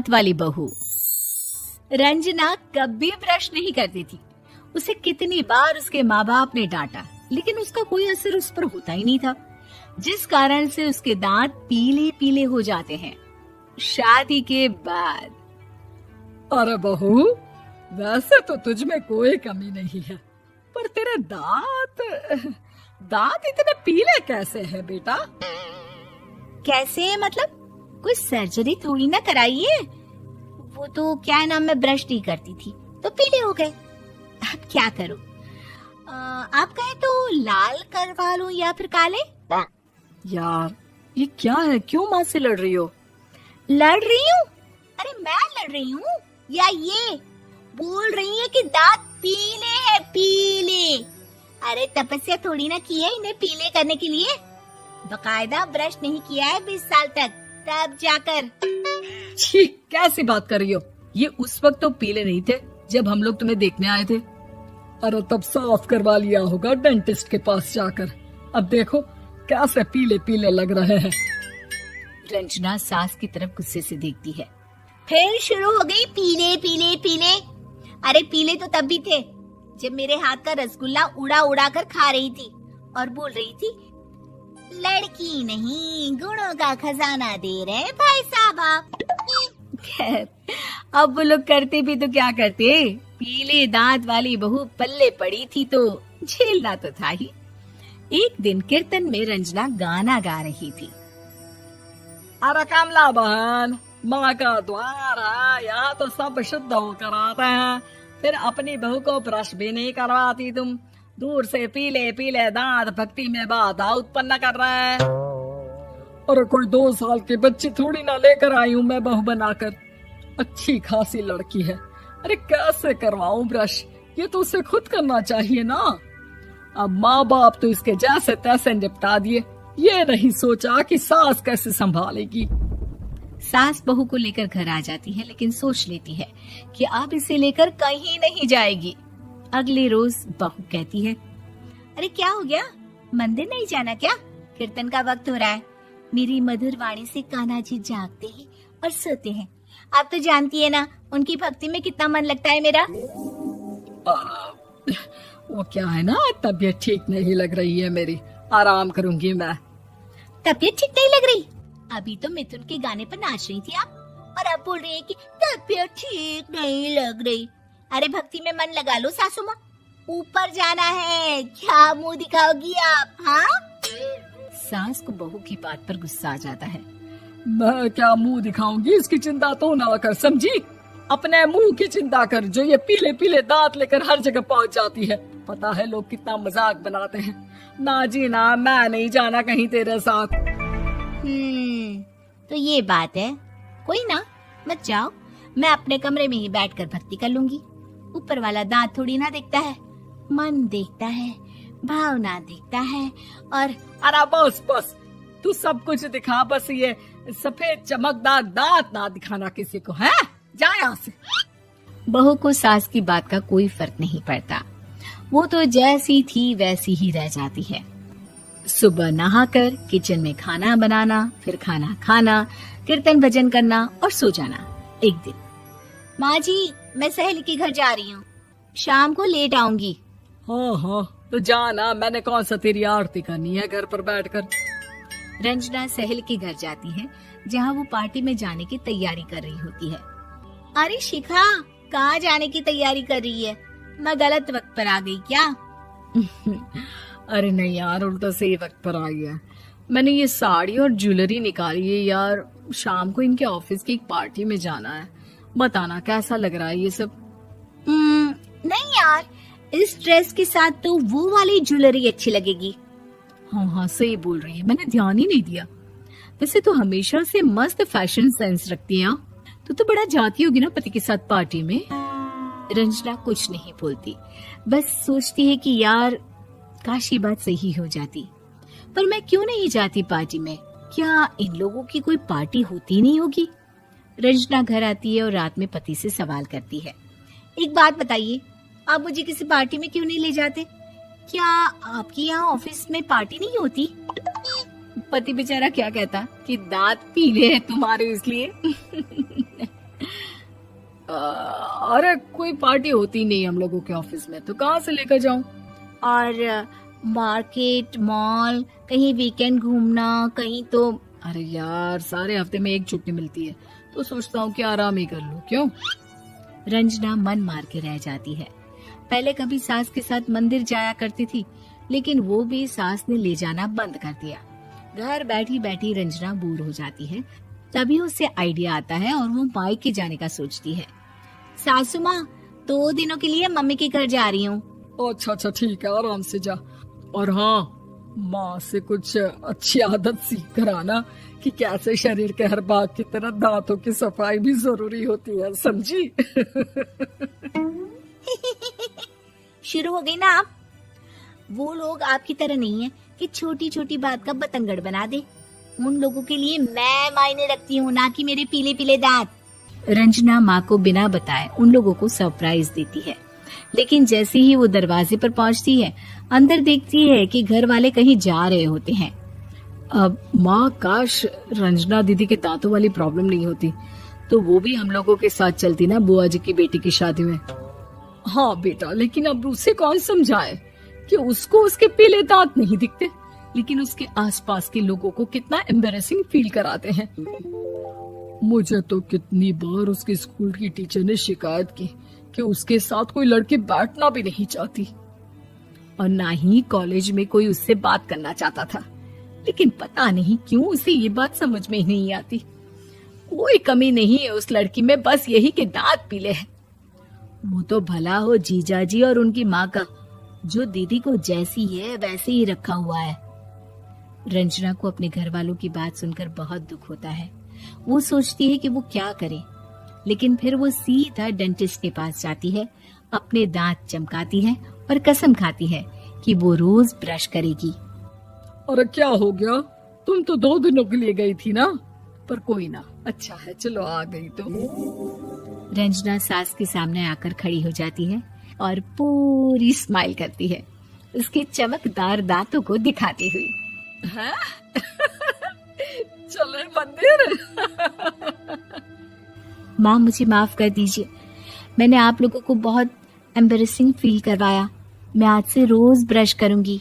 दांत वाली बहू। रंजना कभी ब्रश नहीं करती थी। उसे कितनी बार उसके माँ बाप ने डांटा, लेकिन उसका कोई असर उस पर होता ही नहीं था, जिस कारण से उसके दांत पीले पीले हो जाते हैं। शादी के बाद। अरे बहू, वैसे तो तुझ में कोई कमी नहीं है, पर तेरे दांत इतने पीले कैसे हैं बेटा? कैसे मतलब? कोई सर्जरी थोड़ी ना कराई है। वो तो क्या नाम, मैं ब्रश नहीं करती थी तो पीले हो गए। अब क्या करूं? आप कहें तो लाल करवा लूं या फिर काले? यार ये क्या है, क्यों माँ से लड़ रही हो? लड़ रही हूँ? अरे मैं लड़ रही हूँ या ये बोल रही है कि दांत पीले हैं, पीले। अरे तपस्या थोड़ी ना की है इन्हें पीले करने के लिए। बकायदा ब्रश नहीं किया है 20 साल तक, तब जाकर। छी, कैसी बात कर रही हो? ये उस वक्त तो पीले नहीं थे जब हम लोग तुम्हें देखने आए थे। अरे तब साफ करवा लिया होगा डेंटिस्ट के पास जाकर। अब देखो कैसे पीले पीले लग रहे हैं। रंजना सास की तरफ गुस्से से देखती है। फिर शुरू हो गई पीले पीले पीले। अरे पीले तो तब भी थे जब मेरे हाथ का रसगुल्ला उड़ा उड़ा कर खा रही थी और बोल रही थी, लड़की नहीं गुणों का खजाना दे रहे भाई साहब आप। खैर, अब वो लोग करते भी तो क्या करते, पीले दांत वाली बहू पल्ले पड़ी थी तो झेलना तो था ही। एक दिन कीर्तन में रंजना गाना गा रही थी। अरे कमला बहन, माँ का द्वार है, यहाँ तो सब शुद्ध होकर आते हैं, फिर अपनी बहू को ब्रश भी नहीं करवाती तुम। दूर से पीले पीले दांत भक्ति में बाधा उत्पन्न कर रहे हैं। अरे कोई 2 साल की बच्ची थोड़ी ना लेकर आई हूँ मैं बहू बनाकर। अच्छी खासी लड़की है, अरे कैसे करवाऊं ब्रश? ये तो उसे खुद करना चाहिए ना। अब माँ बाप तो इसके जैसे तैसे निपटा दिए, ये नहीं सोचा कि सास कैसे संभालेगी। सास बहू को लेकर घर आ जाती है, लेकिन सोच लेती है कि अब इसे लेकर कहीं नहीं जाएगी। अगले रोज बहू कहती है, अरे क्या हो गया, मंदिर नहीं जाना क्या? कीर्तन का वक्त हो रहा है। मेरी मधुर वाणी से कान्हा जी जागते हैं और सोते हैं। आप तो जानती है ना उनकी भक्ति में कितना मन लगता है मेरा। वो क्या है ना, तबीयत ठीक नहीं लग रही है मेरी, आराम करूंगी मैं। तबीयत ठीक नहीं लग रही? अभी तो मिथुन के गाने पर नाच रही थी आप, और अब बोल रही है कि तबीयत ठीक नहीं लग रही। अरे भक्ति में मन लगा लो सासू माँ, ऊपर जाना है, क्या मुंह दिखाओगी आप? हाँ? सास को बहू की बात पर गुस्सा आ जाता है। मैं क्या मुंह दिखाऊंगी, इसकी चिंता तो ना कर, समझी? अपने मुंह की चिंता कर, जो ये पीले पीले दांत लेकर हर जगह पहुंच जाती है। पता है लोग कितना मजाक बनाते हैं। ना जी ना, मैं नहीं जाना कहीं तेरे साथ। तो ये बात है। कोई ना, मत जाओ, मैं अपने कमरे में ही बैठकर भक्ति कर लूंगी। ऊपर वाला दांत थोड़ी ना देखता है, मन देखता है, भावना देखता है। और अरे बस बस, तू सब कुछ दिखा, बस ये सफेद चमकदार दांत ना दिखाना किसी को, है? जा यहाँ से। बहू को सास की बात का कोई फर्क नहीं पड़ता, वो तो जैसी थी वैसी ही रह जाती है। सुबह नहाकर किचन में खाना बनाना, फिर खाना खाना, कीर्तन भजन करना और सो जाना। एक दिन, माँ जी मैं सहेली के घर जा रही हूँ, शाम को लेट आऊंगी। हाँ हाँ तो जाना, मैंने कौन सा तेरी आरती करनी है घर पर बैठकर। रंजना सहेली के घर जाती है, जहाँ वो पार्टी में जाने की तैयारी कर रही होती है। अरे शिखा, कहाँ जाने की तैयारी कर रही है? मैं गलत वक्त पर आ गई क्या? अरे नहीं यार, उल्टा सही वक्त पर आई है। मैंने ये साड़ी और ज्वेलरी निकाली है यार, शाम को इनके ऑफिस की एक पार्टी में जाना है। बताना कैसा लग रहा है ये सब? नहीं यार, इस ड्रेस के साथ तो वो वाली ज्वेलरी अच्छी लगेगी। हाँ हाँ सही बोल रही है, मैंने ध्यान ही नहीं दिया। वैसे तो हमेशा से मस्त फैशन सेंस रखती है। तो बड़ा जाती होगी ना पति के साथ पार्टी में। रंजना कुछ नहीं बोलती, बस सोचती है कि यार काश ये बात सही हो जाती, पर मैं क्यों नहीं जाती पार्टी में? क्या इन लोगों की कोई पार्टी होती नहीं होगी? रंजना घर आती है और रात में पति से सवाल करती है, एक बात बताइए, आप मुझे किसी पार्टी में क्यों नहीं ले जाते? क्या आपके यहाँ ऑफिस में पार्टी नहीं होती? पति बेचारा क्या कहता कि दांत पीले हैं तुम्हारे इसलिए। अरे कोई पार्टी होती नहीं हम लोगों के ऑफिस में, तो कहाँ से लेकर जाऊं? और मार्केट, मॉल, कहीं वीकेंड घूमना, कहीं तो। अरे यार, सारे हफ्ते में एक छुट्टी मिलती है, तो सोचता हूँ कि आराम ही कर लूं। क्यों? रंजना मन मार के रह जाती है। पहले कभी सास के साथ मंदिर जाया करती थी, लेकिन वो भी सास ने ले जाना बंद कर दिया। घर बैठी बैठी रंजना बोर हो जाती है। तभी उसे आइडिया आता है और वो मायके जाने का सोचती है। सासू माँ, 2 दिनों के लिए मम्मी के घर जा रही हूँ। अच्छा अच्छा, ठीक है, आराम से जा। और हाँ, माँ से कुछ अच्छी आदत सीख कर आना कि कैसे शरीर के हर भाग की तरह दांतों की सफाई भी जरूरी होती है, समझी? शुरू हो गई ना आप। वो लोग आपकी तरह नहीं है कि छोटी छोटी बात का बतंगड़ बना दे। उन लोगों के लिए मैं मायने रखती हूँ, ना कि मेरे पीले पीले दांत। रंजना माँ को बिना बताए उन लोगों को सरप्राइज देती है, लेकिन जैसे ही वो दरवाजे पर पहुंचती है, अंदर देखती है कि घर वाले कहीं जा रहे होते हैं। अब माँ, काश रंजना दीदी के दांतों वाली प्रॉब्लम नहीं होती, तो वो भी हम लोगों के साथ चलती ना बुआ जी की बेटी की शादी में। हाँ बेटा, लेकिन अब उसे कौन समझाए कि उसको उसके पीले दांत नहीं दिखते, लेकिन उसके आसपास के लोगों को कितना एम्बैरेसिंग फील कराते हैं। मुझे तो कितनी बार उसके स्कूल की टीचर ने शिकायत की कि उसके साथ कोई लड़की बैठना भी नहीं चाहती, और ना ही कॉलेज में कोई उससे बात करना चाहता था। लेकिन पता नहीं क्यों उसे ये बात समझ में ही नहीं आती। कोई कमी नहीं है उस लड़की में, बस यही कि दांत पीले हैं। वो तो भला हो जीजा जी और उनकी माँ का, जो दीदी को जैसी है वैसे ही रखा हुआ है। रंजना को अपने घर वालों की बात सुनकर बहुत दुख होता है। वो सोचती है कि वो क्या करे, लेकिन फिर वो सीधा डेंटिस्ट के पास जाती है, अपने दांत चमकाती है और कसम खाती है कि वो रोज ब्रश करेगी। अरे क्या हो गया? तुम तो 2 दिनों के लिए गई थी ना, पर कोई ना, अच्छा है, चलो आ गई तो। रंजना सास के सामने आकर खड़ी हो जाती है और पूरी स्माइल करती है, उसके चमकदार दांतों को दिखाती हुई। हैं? चले मंदिर। माँ, मुझे माफ कर दीजिए, मैंने आप लोगों को बहुत एम्बैरेसिंग फील करवाया। मैं आज से रोज ब्रश करूंगी।